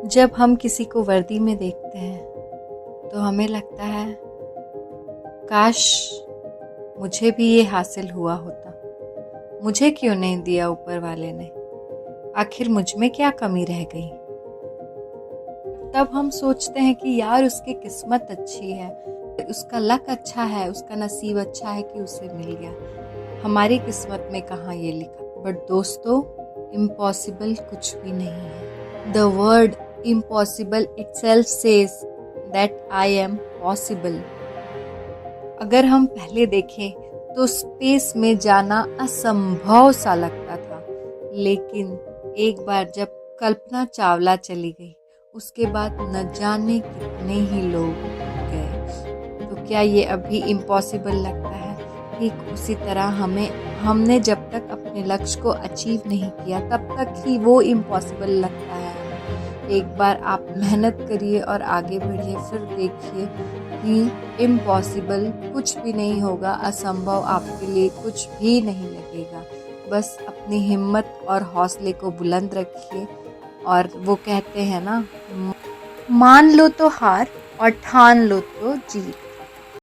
जब हम किसी को वर्दी में देखते हैं तो हमें लगता है काश मुझे भी ये हासिल हुआ होता। मुझे क्यों नहीं दिया ऊपर वाले ने? आखिर मुझ में क्या कमी रह गई? तब हम सोचते हैं कि यार उसकी किस्मत अच्छी है, उसका लक अच्छा है, उसका नसीब अच्छा है कि उसे मिल गया। हमारी किस्मत में कहाँ ये लिखा। बट दोस्तों, इम्पॉसिबल कुछ भी नहीं है। The word impossible itself says that I am possible. अगर हम पहले देखें तो स्पेस में जाना असंभव सा लगता था, लेकिन एक बार जब कल्पना चावला चली गई, उसके बाद न जाने कितने ही लोग गए। तो क्या ये अभी इम्पॉसिबल लगता है? ठीक उसी तरह हमने जब तक अपने लक्ष्य को अचीव नहीं किया तब तक ही वो इम्पॉसिबल लगता है। एक बार आप मेहनत करिए और आगे बढ़िए, फिर देखिए कि इम्पॉसिबल कुछ भी नहीं होगा, असंभव आपके लिए कुछ भी नहीं लगेगा। बस अपनी हिम्मत और हौसले को बुलंद रखिए। और वो कहते हैं ना, मान लो तो हार और ठान लो तो जीत।